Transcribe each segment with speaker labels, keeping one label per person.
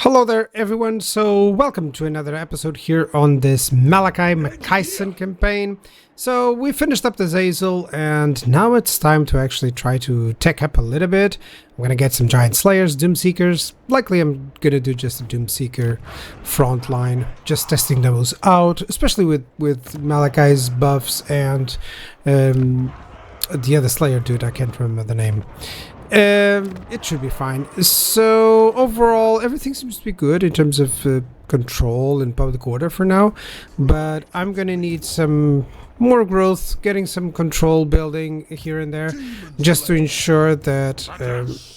Speaker 1: Hello there, everyone. So, welcome to another episode here on this Malakai campaign. So, we finished up the Zazel, and now it's time to actually try to tech up a little bit. I'm gonna get some Giant Slayers, Doomseekers. Likely, I'm gonna do just a Doomseeker front line, just testing those out, especially with Malakai's buffs and the other Slayer dude. I can't remember the name. It should be fine. So overall, everything seems to be good in terms of control and public order for now, but I'm gonna need some more growth, getting some control building here and there, just to ensure that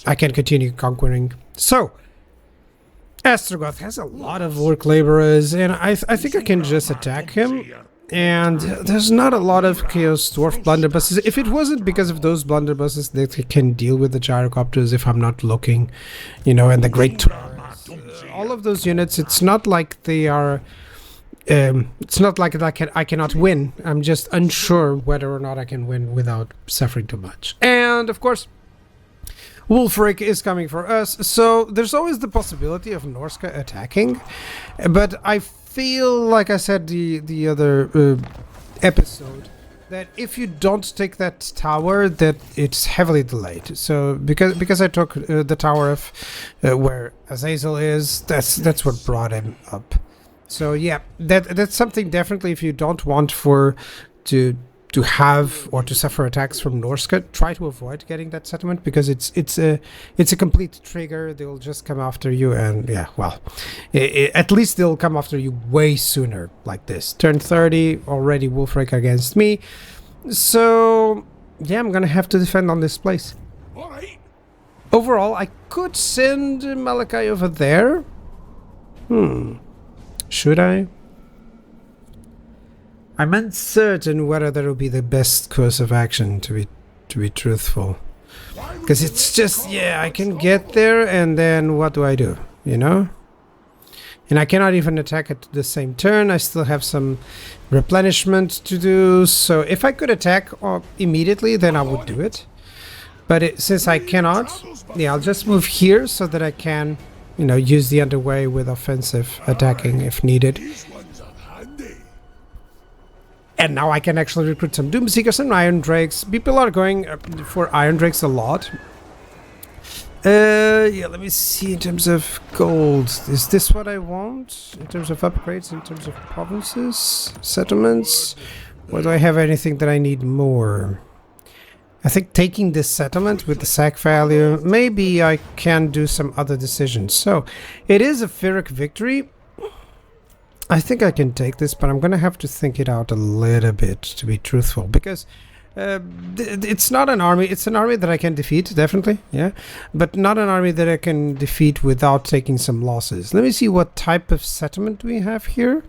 Speaker 1: I can continue conquering. So Astragoth has a lot of work laborers, and I think I can just attack him. And there's not a lot of Chaos Dwarf blunderbusses. If it wasn't because of those blunderbusses that can deal with the gyrocopters if I'm not looking, you know, and the great turrets, all of those units, it's not like they are, it's not like I cannot win. I'm just unsure whether or not I can win without suffering too much. And of course, Wulfric is coming for us, so there's always the possibility of Norska attacking, but I feel, like I said the other episode, that if you don't take that tower, that it's heavily delayed. So because I took the tower of where Azazel is, that's what brought him up. So yeah, that's something definitely, if you don't want to have or to suffer attacks from Norska, try to avoid getting that settlement, because it's a complete trigger. They'll just come after you, and yeah, well, at least they'll come after you way sooner, like this. Turn 30, already Wulfric against me. So yeah, I'm gonna have to defend on this place. Overall, I could send Malakai over there. Should I? I'm uncertain whether that will be the best course of action, to be truthful. Because it's just, yeah, I can get there, and then what do I do, you know? And I cannot even attack at the same turn. I still have some replenishment to do, so if I could attack immediately, then I would do it. But since I cannot, yeah, I'll just move here so that I can, you know, use the underway with offensive attacking if needed. And now I can actually recruit some Doomseekers and Iron Drakes. People are going for Iron Drakes a lot. Yeah, let me see in terms of gold. Is this what I want? In terms of upgrades, in terms of provinces, settlements? Or do I have anything that I need more? I think taking this settlement with the sack value, maybe I can do some other decisions. So, it is a Pyrrhic victory. I think I can take this, but I'm gonna have to think it out a little bit, to be truthful, because it's not an army. It's an army that I can defeat, definitely, yeah, but not an army that I can defeat without taking some losses. Let me see what type of settlement we have here.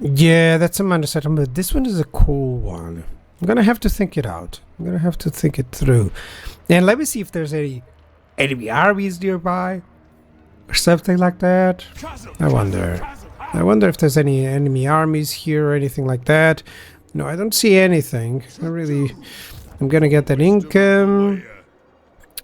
Speaker 1: Yeah, that's a minor settlement. This one is a cool one. I'm gonna have to think it out. I'm gonna have to think it through. And let me see if there's any enemy armies nearby or something like that. I wonder if there's any enemy armies here or anything like that. No, I don't see anything. I'm gonna get that income.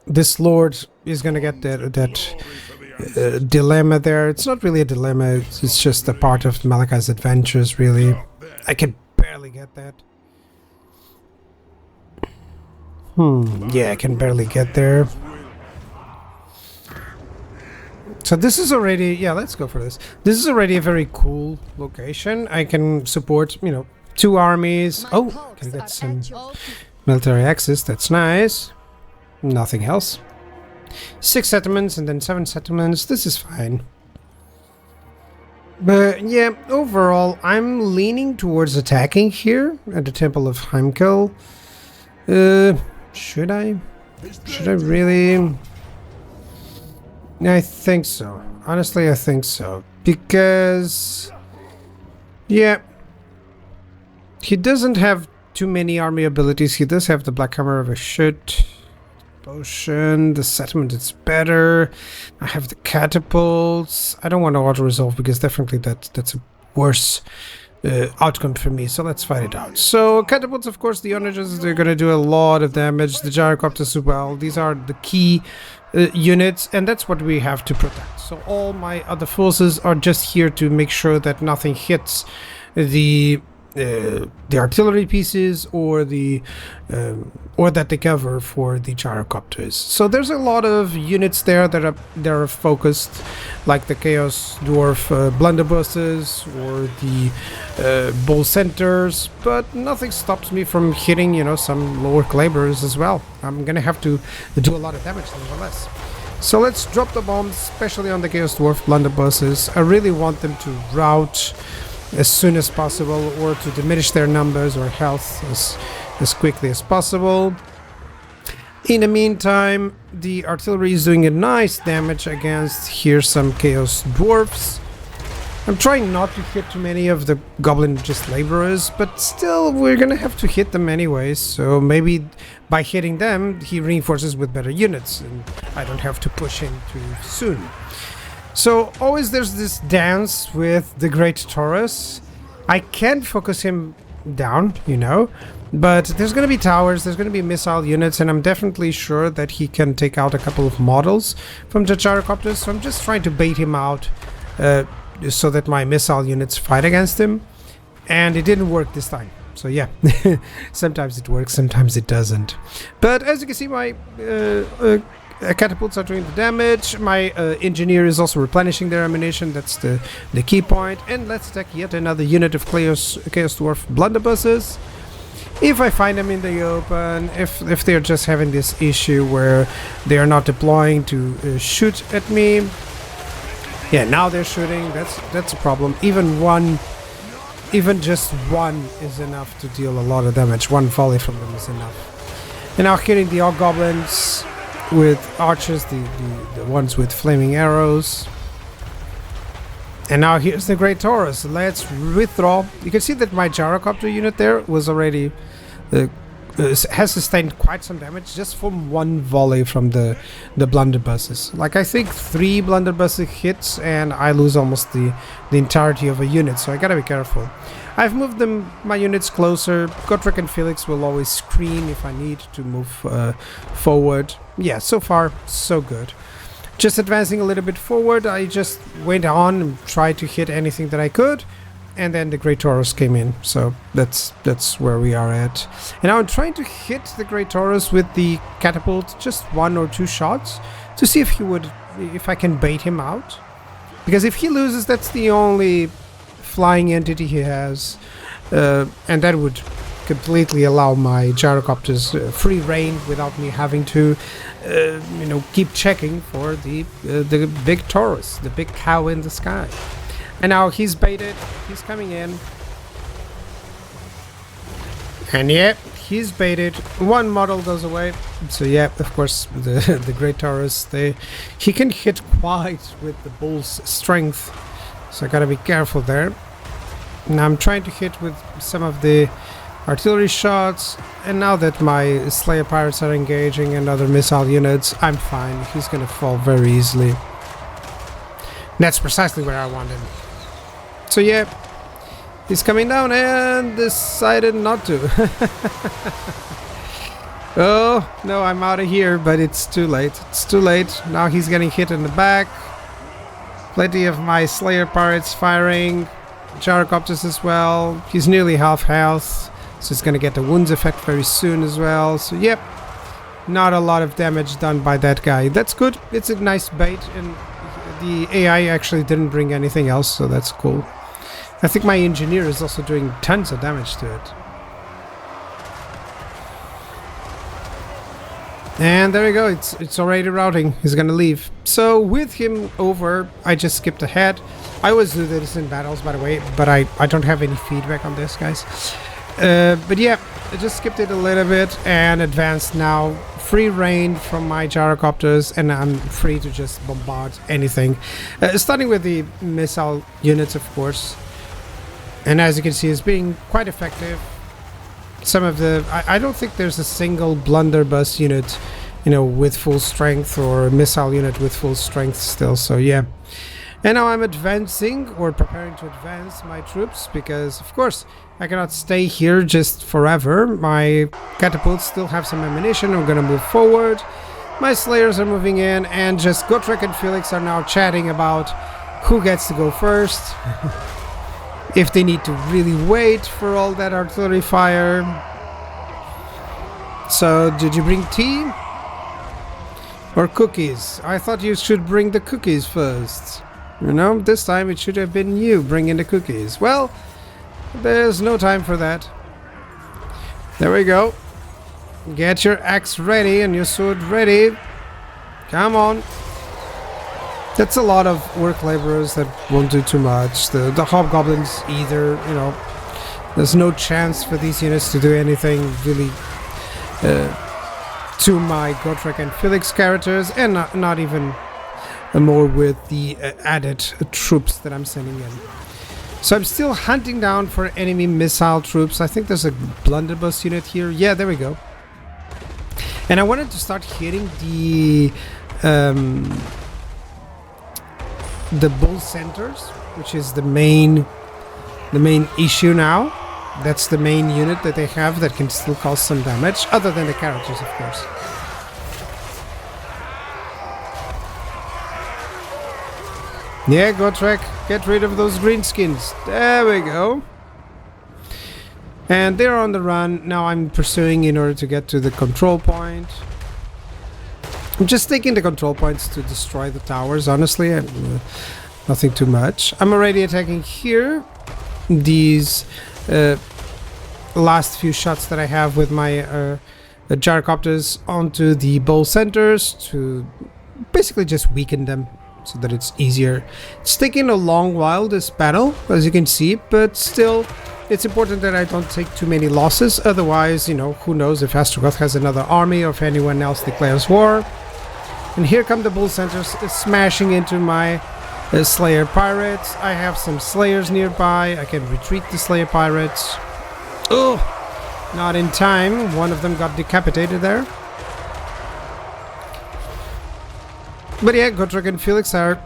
Speaker 1: This lord is gonna get that dilemma there. It's not really a dilemma, it's just a part of Malakai's adventures, really. I can barely get that. Yeah, I can barely get there. So this is already, yeah, let's go for this. This is already a very cool location. I can support, you know, 2 armies. Oh, can get some military access. That's nice. Nothing else. 6 settlements and then 7 settlements. This is fine. But yeah, overall, I'm leaning towards attacking here at the Temple of Heimkel. Should I? Should I really? I think so. Honestly, I think so. Because, yeah, he doesn't have too many army abilities. He does have the Black Hammer of a Shoot potion. The settlement is better. I have the catapults. I don't want to auto-resolve because definitely that's a worse outcome for me, so let's fight it out. So catapults, of course, the onagers, they're gonna do a lot of damage. The gyrocopters as well. These are the key units, and that's what we have to protect. So all my other forces are just here to make sure that nothing hits the artillery pieces or that they cover for the gyrocopters. So there's a lot of units there that are focused, like the Chaos Dwarf blunderbusses or the bull centers, but nothing stops me from hitting, you know, some lower claymores as well. I'm gonna have to do a lot of damage nevertheless. So let's drop the bombs, especially on the Chaos Dwarf blunderbusses. I really want them to rout as soon as possible, or to diminish their numbers or health as quickly as possible. In the meantime, the artillery is doing a nice damage against here some Chaos Dwarfs. I'm trying not to hit too many of the Goblin just laborers, but still we're gonna have to hit them anyways, so maybe by hitting them he reinforces with better units and I don't have to push in too soon. So always there's this dance with the Great Taurus. I can't focus him down, you know, but there's going to be towers, there's going to be missile units, and I'm definitely sure that he can take out a couple of models from the gyrocopters. So I'm just trying to bait him out so that my missile units fight against him, and it didn't work this time. So yeah, sometimes it works, sometimes it doesn't. But as you can see, my catapults are doing the damage. My engineer is also replenishing their ammunition. That's the key point. And let's attack yet another unit of Chaos Dwarf blunderbusses. If I find them in the open, if they're just having this issue where they are not deploying to shoot at me. Yeah, now they're shooting. That's a problem. Even just one is enough to deal a lot of damage. One volley from them is enough. And now hitting the goblins with archers, the ones with flaming arrows. And now here's the Great Taurus. Let's withdraw. You can see that my gyrocopter unit there was already has sustained quite some damage just from one volley from the blunderbusses. Like I think 3 blunderbuss hits and I lose almost the entirety of a unit, so I gotta be careful. I've moved my units closer. Gotrek and Felix will always screen if I need to move forward. Yeah, so far so good. Just advancing a little bit forward, I just went on and tried to hit anything that I could, and then the Great Taurus came in. So that's where we are at. And now I'm trying to hit the Great Taurus with the catapult, just 1 or 2 shots, to see if I can bait him out. Because if he loses, that's the only flying entity he has, and that would completely allow my gyrocopters free reign without me having to keep checking for the big Taurus, the big cow in the sky. And now he's baited, he's coming in, and yeah, he's baited. 1 model goes away. So yeah, of course the Great Taurus, he can hit quite with the bull's strength. So I gotta be careful there. Now I'm trying to hit with some of the artillery shots, and now that my Slayer Pirates are engaging and other missile units, I'm fine. He's gonna fall very easily. That's precisely where I want him. So yeah, he's coming down and decided not to. Oh, no, I'm out of here, but it's too late. It's too late. Now he's getting hit in the back. Plenty of my Slayer Pirates firing. Gyrocopters as well. He's nearly half health, so he's gonna get the wounds effect very soon as well. So yep, not a lot of damage done by that guy. That's good. It's a nice bait, and the AI actually didn't bring anything else, so that's cool. I think my engineer is also doing tons of damage to it. And there you go, it's already routing. He's gonna leave. So with him over, I just skipped ahead. I always do this in battles, by the way, but I don't have any feedback on this, guys. But yeah, I just skipped it a little bit and advanced now. Free reign from my gyrocopters, and I'm free to just bombard anything. Starting with the missile units, of course. And as you can see, it's being quite effective. Some of the... I don't think there's a single blunderbuss unit, with full strength, or a missile unit with full strength still, so yeah. And now I'm advancing, or preparing to advance my troops, because of course I cannot stay here just forever. My catapults still have some ammunition. I'm gonna move forward. My slayers are moving in, and just Gotrek and Felix are now chatting about who gets to go first. If they need to really wait for all that artillery fire. So, did you bring tea? Or cookies? I thought you should bring the cookies first. You know, this time it should have been you bringing the cookies. Well, there's no time for that. There we go. Get your axe ready and your sword ready. Come on. That's a lot of work laborers that won't do too much. The hobgoblins either, you know. There's no chance for these units to do anything really to my Gotrek and Felix characters, and not even more with the added troops that I'm sending in. So I'm still hunting down for enemy missile troops. I think there's a blunderbuss unit here. Yeah, there we go. And I wanted to start hitting the bull centers, which is the main issue now. That's the main unit that they have that can still cause some damage, other than the characters, of course. Yeah, Gotrek, get rid of those greenskins. There we go. And they're on the run. Now I'm pursuing in order to get to the control point. I'm just taking the control points to destroy the towers, honestly. Nothing too much. I'm already attacking here. These last few shots that I have with my gyrocopters onto the bull centers to basically just weaken them so that it's easier. It's taking a long while, this battle, as you can see, but still it's important that I don't take too many losses. Otherwise, you know, who knows if Astragoth has another army or if anyone else declares war. And here come the bull centers smashing into my Slayer pirates. I have some Slayers nearby. I can retreat the Slayer pirates. Oh, not in time. One of them got decapitated there. But yeah, Gotrek and Felix are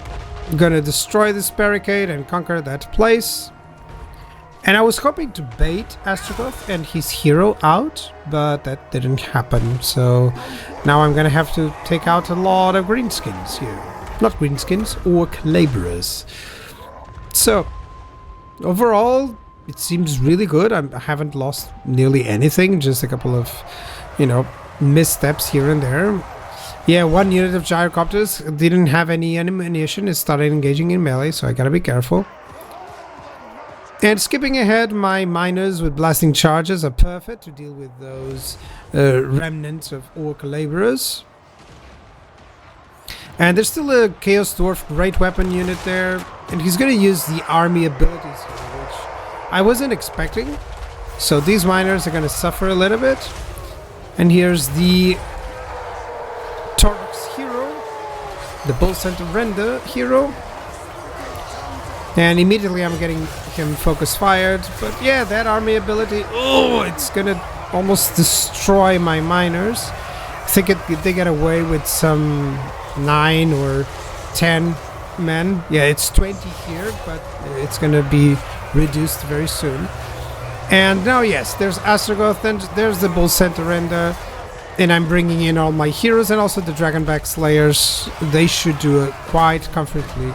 Speaker 1: gonna destroy this barricade and conquer that place. And I was hoping to bait Astragoth and his hero out, but that didn't happen. So now I'm gonna have to take out a lot of greenskins here. Not greenskins, orc laborers. So overall, it seems really good. I haven't lost nearly anything, just a couple of, you know, missteps here and there. Yeah, one unit of gyrocopters didn't have any ammunition. It started engaging in melee, so I gotta be careful. And skipping ahead, my miners with blasting charges are perfect to deal with those remnants of orc laborers. And there's still a Chaos Dwarf Great Weapon unit there, and he's gonna use the army abilities here, which I wasn't expecting. So these miners are gonna suffer a little bit. And here's the Torx hero, the Bull Center Render hero. And immediately I'm getting him focus fired. But yeah, that army ability, oh, it's gonna almost destroy my miners. I think they get away with some 9 or 10 men. Yeah, it's 20 here, but it's gonna be reduced very soon. And now, yes, there's Astragoth and there's the Bull Center Render. And I'm bringing in all my heroes and also the Dragonback Slayers. They should do it quite comfortably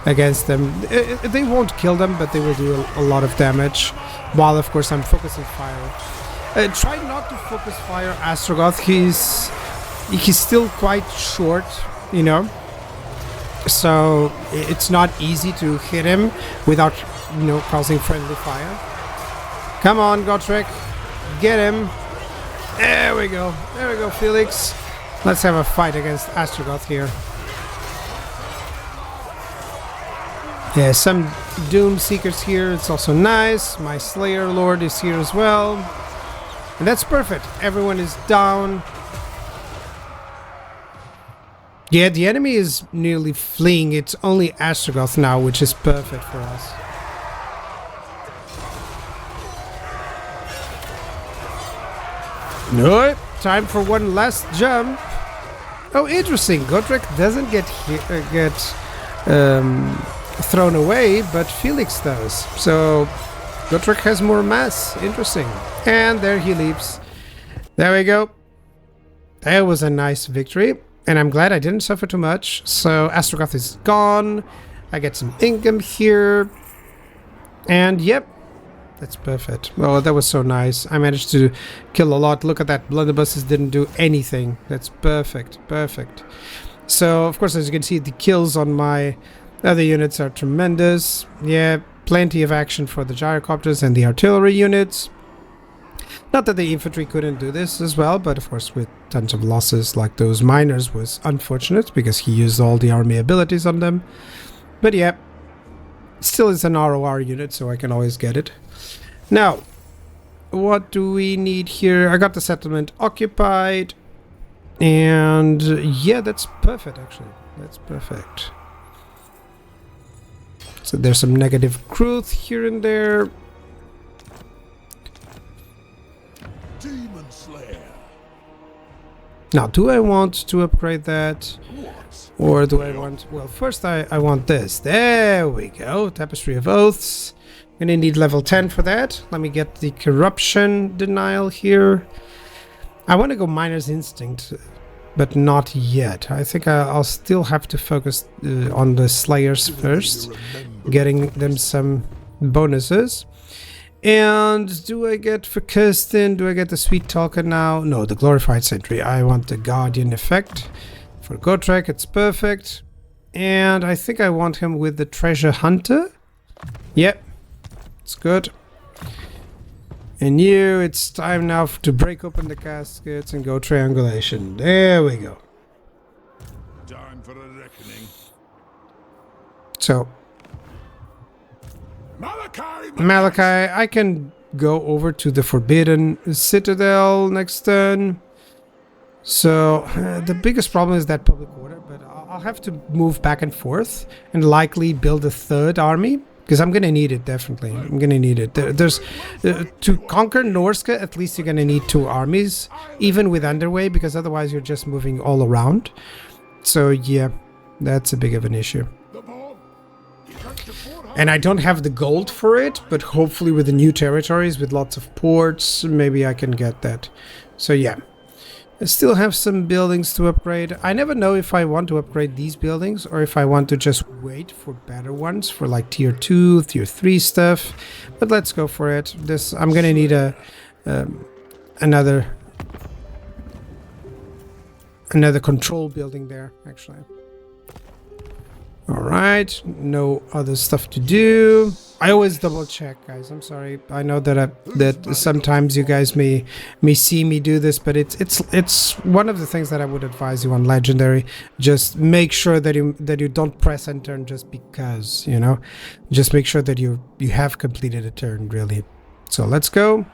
Speaker 1: against them. They won't kill them, but they will do a lot of damage. While, of course, I'm focusing fire. Try not to focus fire Astragoth. He's still quite short, you know. So it's not easy to hit him without, you know, causing friendly fire. Come on, Gotrek. Get him. There we go. There we go, Felix. Let's have a fight against Astragoth here. Yeah, some Doom Seekers here. It's also nice. My Slayer Lord is here as well. And that's perfect. Everyone is down. Yeah, the enemy is nearly fleeing. It's only Astragoth now, which is perfect for us. No, time for one last jump. Oh, interesting. Gotrek doesn't get thrown away, but Felix does. So Gotrek has more mass. Interesting. And there he leaves. There we go. That was a nice victory. And I'm glad I didn't suffer too much. So Astragoth is gone. I get some income here. And yep. That's perfect. Oh, that was so nice. I managed to kill a lot. Look at that. Blunderbusses didn't do anything. That's perfect. Perfect. So, of course, as you can see, the kills on my other units are tremendous. Yeah, plenty of action for the gyrocopters and the artillery units. Not that the infantry couldn't do this as well, but of course with tons of losses like those miners was unfortunate because he used all the army abilities on them. But yeah, still is an ROR unit, so I can always get it. Now, what do we need here? I got the settlement occupied. And yeah, that's perfect actually. That's perfect. So there's some negative growth here and there.
Speaker 2: Demon Slayer.
Speaker 1: Now, do I want to upgrade that? Or do I want... Well, first I want this. There we go. Tapestry of Oaths. I'm gonna need level 10 for that. Let me get the corruption denial here. I want to go Miner's Instinct, but not yet. I think I'll still have to focus on the Slayers first, getting them some bonuses. And do I get for Kirsten? Do I get the Sweet Talker now? No, the Glorified Sentry. I want the Guardian effect. For Gotrek, it's perfect. And I think I want him with the Treasure Hunter. Yep, it's good. And you, it's time now to break open the caskets and go triangulation. There we go.
Speaker 2: Time for a reckoning.
Speaker 1: So, Malakai, I can go over to the Forbidden Citadel next turn. So, the biggest problem is that public order, but I'll have to move back and forth and likely build a third army. Because I'm going to need it, definitely. I'm going to need it. There's to conquer Norska, at least you're going to need 2 armies, even with Underway, because otherwise you're just moving all around. So, yeah, that's a big of an issue. And I don't have the gold for it, but hopefully with the new territories, with lots of ports, maybe I can get that. So, yeah. I still have some buildings to upgrade. I never know if I want to upgrade these buildings or if I want to just wait for better ones for like tier 2, tier 3 stuff. But let's go for it. This I'm gonna need a another control building there actually. All right, no other stuff to do. I always double check, guys. I'm sorry. I know that sometimes you guys may see me do this, but it's one of the things that I would advise you on Legendary. Just make sure that you don't press end turn just because, you know. Just make sure that you have completed a turn, really. So let's go.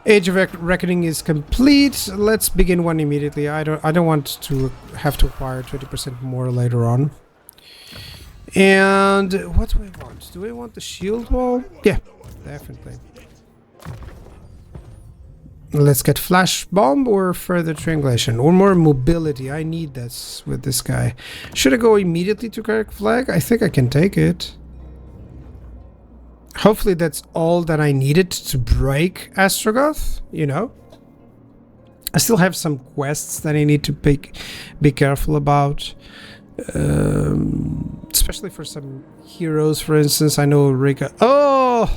Speaker 1: Age of Reckoning is complete. Let's begin one immediately. I don't want to have to acquire 20% more later on. And what do I want? Do I want the shield wall? Yeah, definitely. Let's get flash bomb or further triangulation or more mobility. I need this with this guy. Should I go immediately to Carrick Flag? I think I can take it. Hopefully that's all that I needed to break Astragoth, you know. I still have some quests that I need to be careful about. Especially for some heroes, for instance. I know Rika. Oh,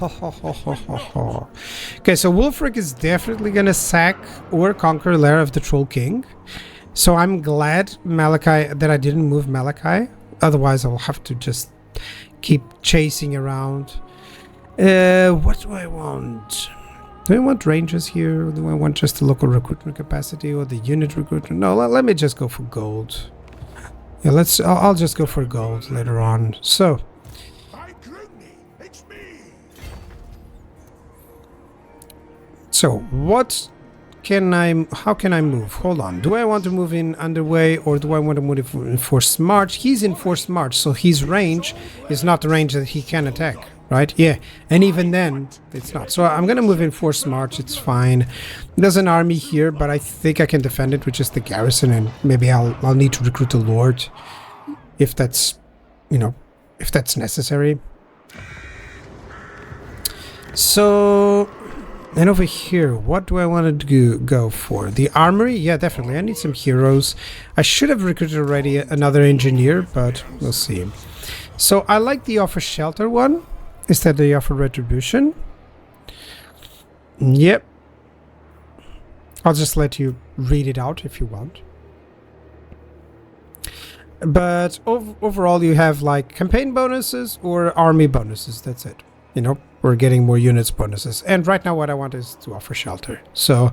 Speaker 1: okay. So Wulfric is definitely gonna sack or conquer Lair of the Troll King. So I'm glad Malakai that I didn't move Malakai. Otherwise, I'll have to just keep chasing around. What do I want? Do I want ranges here? Or do I want just the local recruitment capacity or the unit recruitment? No, let me just go for gold. Yeah, I'll just go for gold later on. So, how can I move? Hold on. Do I want to move in Underway or do I want to move in Forced March? He's in Forced March, so his range is not the range that he can attack, right? Yeah, and even then, it's not. So I'm going to move in Forced March. It's fine. There's an army here, but I think I can defend it with just the garrison, and maybe I'll need to recruit a lord if that's, you know, if that's necessary. So, and over here, what do I want to go for? The armory? Yeah, definitely. I need some heroes. I should have recruited already another engineer, but we'll see. So I like the offer shelter one. Is that the offer retribution? Yep. I'll just let you read it out if you want. But overall you have like campaign bonuses or army bonuses. That's it. You know, we're getting more units bonuses. And right now what I want is to offer shelter. So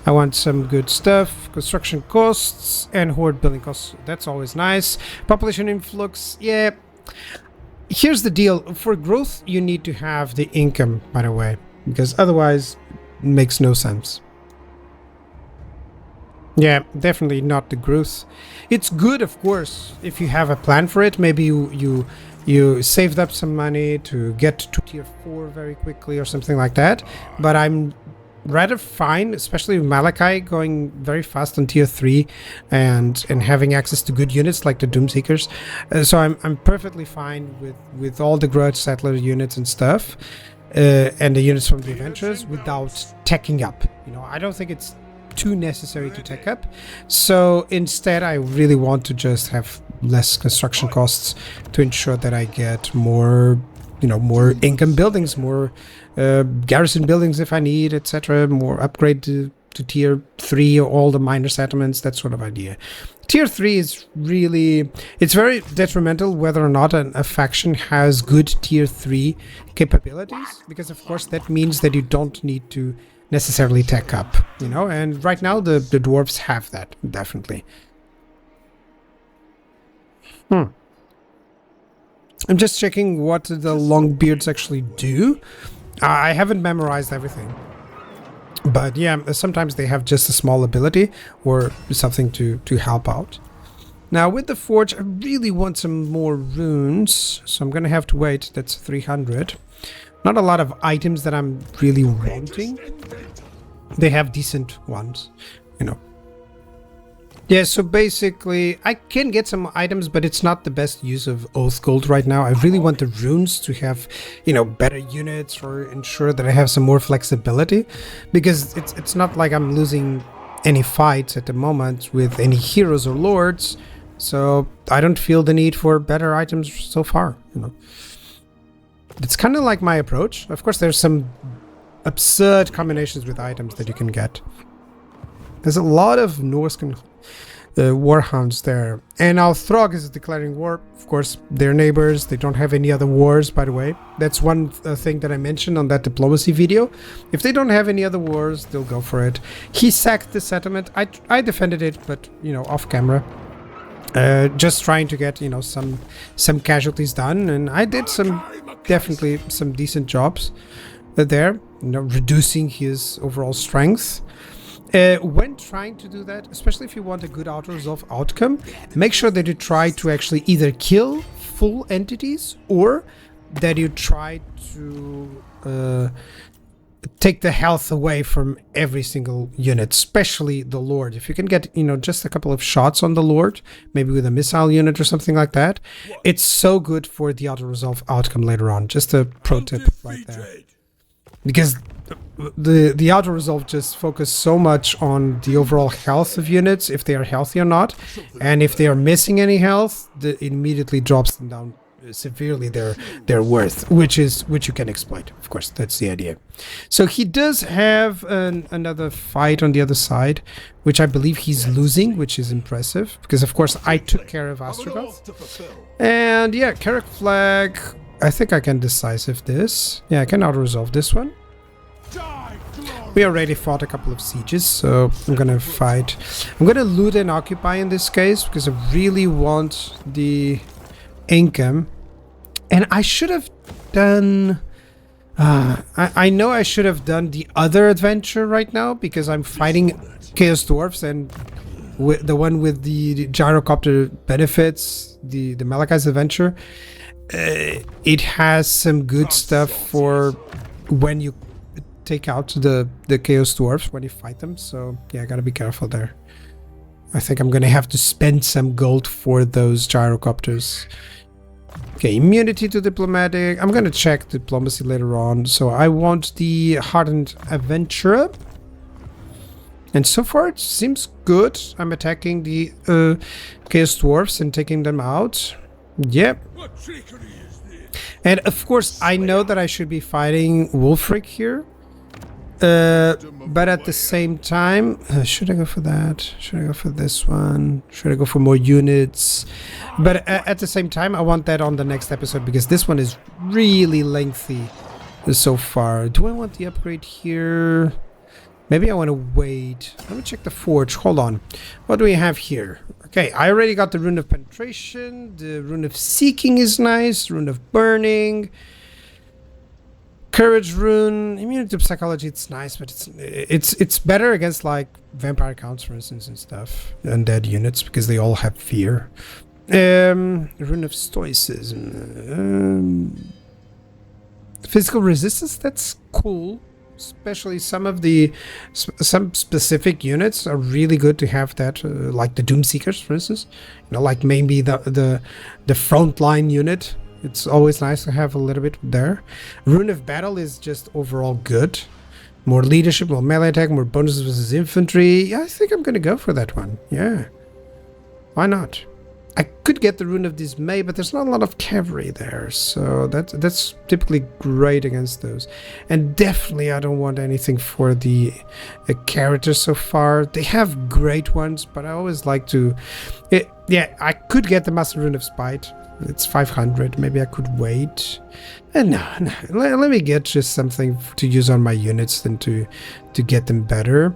Speaker 1: I want some good stuff. Construction costs and horde building costs. That's always nice. Population influx. Yeah. Here's the deal. For growth, you need to have the income, by the way. Because otherwise, it makes no sense. Yeah, definitely not the growth. It's good, of course, if you have a plan for it. Maybe you saved up some money to get to tier 4 very quickly or something like that. But I'm rather fine, especially with Malakai going very fast on tier 3 and having access to good units like the Doomseekers. So I'm perfectly fine with all the Grudge Settler units and stuff, and the units from the Adventures without teching up. You know, I don't think it's too necessary to tech up. So instead I really want to just have less construction costs to ensure that I get more, you know, more income buildings, more garrison buildings if I need, etc. More upgrade to tier 3 or all the minor settlements, that sort of idea. Tier 3 is really, it's very detrimental whether or not a faction has good tier 3 capabilities, because of course that means that you don't need to necessarily tech up, you know, and right now the dwarves have that, definitely. I'm just checking what the Longbeards actually do. I haven't memorized everything, but yeah, sometimes they have just a small ability or something to help out. Now with the forge, I really want some more runes, so I'm gonna have to wait. That's 300. Not a lot of items that I'm really wanting. They have decent ones, you know. Yeah, so basically I can get some items, but it's not the best use of Oath Gold right now. I really want the runes to have, you know, better units or ensure that I have some more flexibility, because it's not like I'm losing any fights at the moment with any heroes or lords, so I don't feel the need for better items so far, you know. It's kind of like my approach. Of course, there's some absurd combinations with items that you can get. There's a lot of Norse warhounds there. And now Throg is declaring war. Of course, they're neighbors. They don't have any other wars, by the way. That's one thing that I mentioned on that diplomacy video. If they don't have any other wars, they'll go for it. He sacked the settlement. I defended it, but, you know, off camera. Just trying to get, you know, some casualties done. And I did definitely some decent jobs there, you know, reducing his overall strength. When trying to do that, especially if you want a good auto-resolve outcome, make sure that you try to actually either kill full entities or that you try to take the health away from every single unit, especially the Lord. If you can get, you know, just a couple of shots on the Lord, maybe with a missile unit or something like that, it's so good for the auto-resolve outcome later on. Just a pro tip right there. Because the auto-resolve just focus so much on the overall health of units, if they are healthy or not, and if they are missing any health, it immediately drops them down severely their worth, which you can exploit. Of course, that's the idea. So he does have another fight on the other side, which I believe he's losing, which is impressive, because of course I took care of Astragoth. And yeah, Carrick Flag, I think I can decisive this. Yeah, I can auto-resolve this one. We already fought a couple of sieges, so I'm gonna fight. I'm gonna loot and occupy in this case, because I really want the income. And I should have done... I know I should have done the other adventure right now, because I'm fighting Chaos Dwarfs, and the one with the gyrocopter benefits, the Malakai's adventure. It has some good stuff for when you take out the Chaos Dwarfs, when you fight them. So yeah, I gotta be careful there. I think I'm gonna have to spend some gold for those gyrocopters. Okay, immunity to diplomatic. I'm gonna check diplomacy later on. So I want the hardened adventurer. And so far it seems good. I'm attacking the Chaos Dwarfs and taking them out. Yep.
Speaker 2: What trickery is this?
Speaker 1: And of course I know that I should be fighting Wolfric here. But at the same time, should I go for that? Should I go for this one? Should I go for more units? But at the same time, I want that on the next episode because this one is really lengthy so far. Do I want the upgrade here? Maybe I want to wait. Let me check the forge. Hold on. What do we have here? Okay, I already got the Rune of Penetration. The Rune of Seeking is nice. Rune of Burning. Courage rune, immunity to psychology, it's nice, but it's better against like vampire counts, for instance, and stuff. Undead units, because they all have fear. Rune of stoicism. Physical resistance, that's cool. Especially some of the some specific units are really good to have that, like the Doomseekers, for instance. You know, like maybe the frontline unit. It's always nice to have a little bit there. Rune of Battle is just overall good. More leadership, more melee attack, more bonuses versus infantry. Yeah, I think I'm gonna go for that one. Yeah. Why not? I could get the Rune of Dismay, but there's not a lot of cavalry there. So that's typically great against those. And definitely I don't want anything for the characters so far. They have great ones, but I always like to... yeah, I could get the Master Rune of Spite. It's 500. Maybe I could wait. And no. Let me get just something to use on my units than to get them better.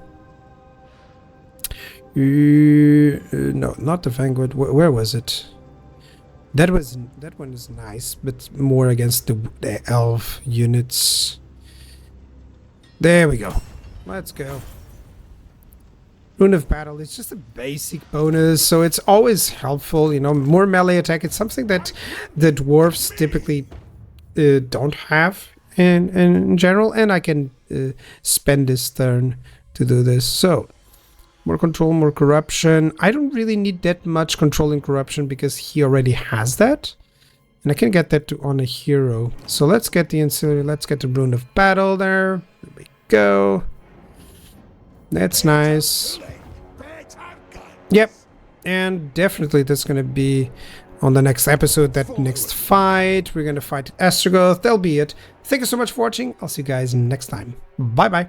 Speaker 1: No, not the Vanguard. Where was it? That one is nice, but more against the elf units. There we go. Let's go. Rune of Battle, it's just a basic bonus, so it's always helpful, you know, more melee attack. It's something that the dwarves typically don't have in general, and I can spend this turn to do this. So, more control, more corruption. I don't really need that much control and corruption because he already has that. And I can get that on a hero. So let's get the ancillary, let's get the Rune of Battle there. There we go. That's nice. Yep. And definitely that's going to be on the next episode, that next fight. We're going to fight Astragoth. That'll be it. Thank you so much for watching. I'll see you guys next time. Bye-bye.